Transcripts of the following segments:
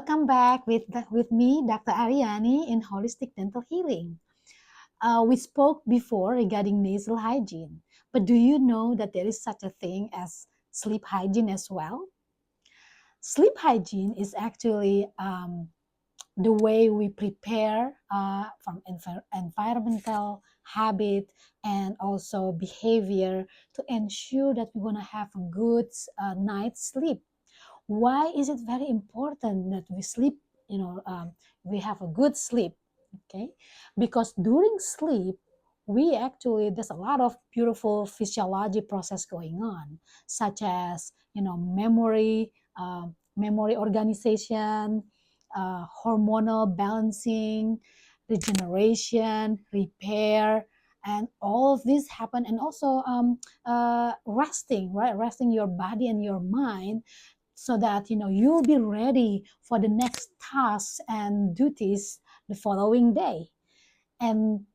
Welcome back with me, Dr. Ariani, in Holistic Dental Healing. We spoke before regarding nasal hygiene, but do you know that there is such a thing as sleep hygiene as well? Sleep hygiene is actually the way we prepare from environmental habit and also behavior to ensure that we're going to have a good night's sleep. Why is it very important that we sleep, we have a good sleep? Okay, because during sleep we actually, there's a lot of beautiful physiology process going on, such as memory organization, hormonal balancing, regeneration, repair, and all of this happen. And also resting, right? Resting your body and your mind, so that you'll be ready for the next tasks and duties the following day. And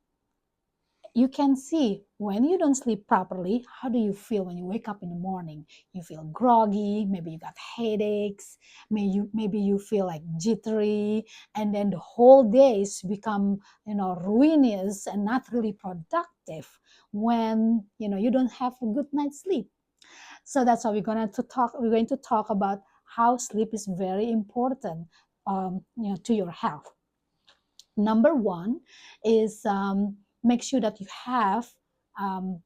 you can see, when you don't sleep properly, how do you feel when you wake up in the morning? You feel groggy, maybe you got headaches, maybe you feel like jittery, and then the whole days become ruinous and not really productive when you don't have a good night's sleep. So that's why we're going to talk about how sleep is very important to your health. Number one is, make sure that you have um,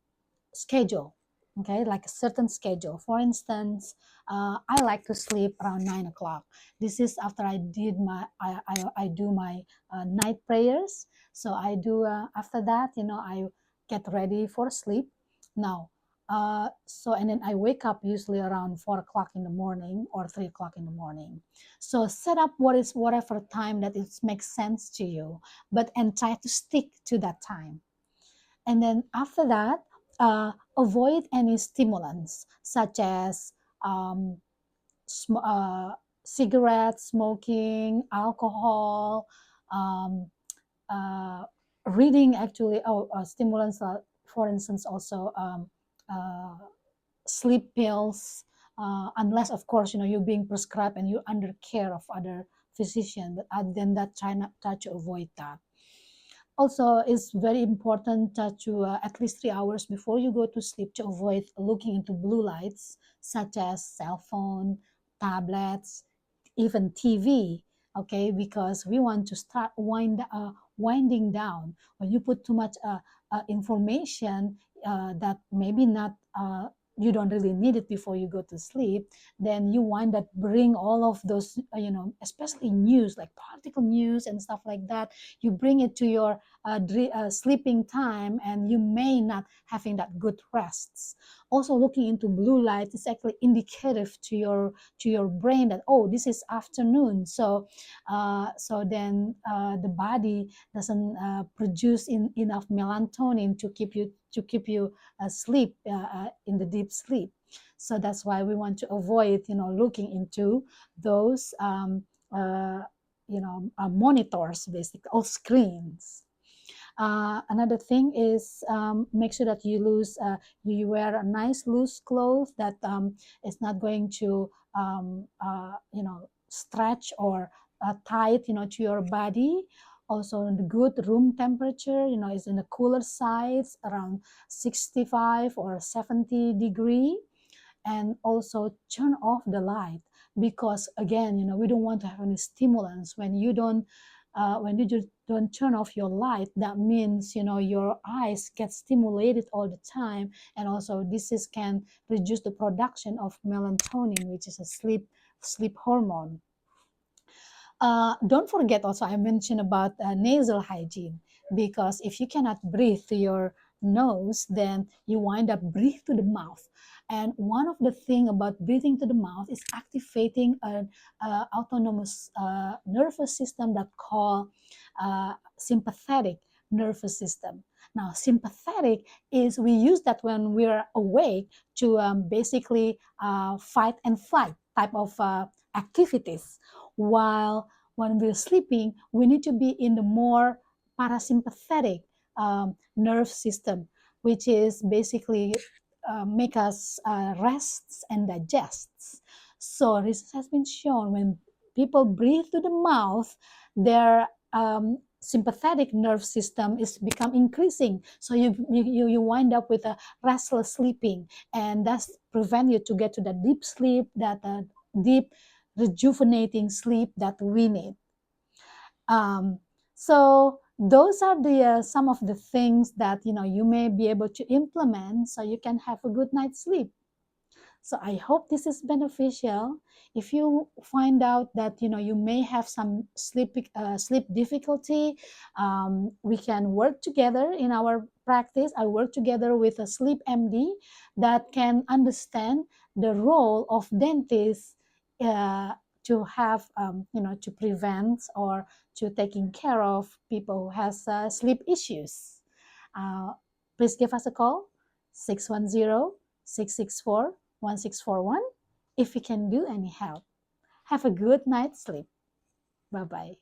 schedule, okay, like a certain schedule. For instance, I like to sleep around 9 o'clock. This is after I do my night prayers. So I do, after that, I get ready for sleep. Now, and then I wake up usually around 4 o'clock in the morning or 3 o'clock in the morning. So set up whatever time that it makes sense to you, and try to stick to that time. And then after that, avoid any stimulants such as um, sm- uh, cigarettes, smoking, alcohol, um, uh, reading. Actually, stimulants, for instance, also uh, sleep pills, unless of course you're being prescribed and you're under care of other physician. But other than that, try to avoid that. Also, it's very important to at least 3 hours before you go to sleep, to avoid looking into blue lights such as cell phone, tablets, even TV. Okay, because we want to start winding down. When you put too much information that maybe not you don't really need it before you go to sleep, then you wind up bring all of those, especially news, like political news and stuff like that. You bring it to your sleeping time, and you may not having that good rests. Also, looking into blue light is actually indicative to your brain that, oh, this is afternoon. So then the body doesn't produce enough melatonin to keep you asleep in the deep sleep. So that's why we want to avoid looking into those monitors, basically, or screens. Another thing is, make sure that you wear a nice loose clothes that is not going to stretch or tight to your body. Also, the good room temperature is in the cooler sides, around 65 or 70 degree. And also turn off the light, because again, we don't want to have any stimulants. When you just don't turn off your light, that means your eyes get stimulated all the time. And also can reduce the production of melatonin, which is a sleep hormone. Don't forget also, I mentioned about nasal hygiene, because if you cannot breathe through your nose, then you wind up breathe to the mouth. And one of the thing about breathing to the mouth is activating an autonomous nervous system that called sympathetic nervous system. Now, sympathetic is, we use that when we're awake to basically fight and flight type of activities, while when we're sleeping, we need to be in the more parasympathetic nerve system, which is basically make us rest and digest. So research has been shown, people breathe to the mouth, their sympathetic nerve system is become increasing. So you wind up with a restless sleeping, and that's prevent you to get to the deep sleep, that deep rejuvenating sleep that we need. Um, so those are the some of the things that you may be able to implement so you can have a good night's sleep. So I hope this is beneficial. If you find out that you may have some sleep difficulty, we can work together in our practice. I work together with a sleep MD that can understand the role of dentists to have to prevent or to taking care of people who has sleep issues. Uh, Please give us a call, 610-664-1641, if we can do any help. Have a good night's sleep. Bye bye.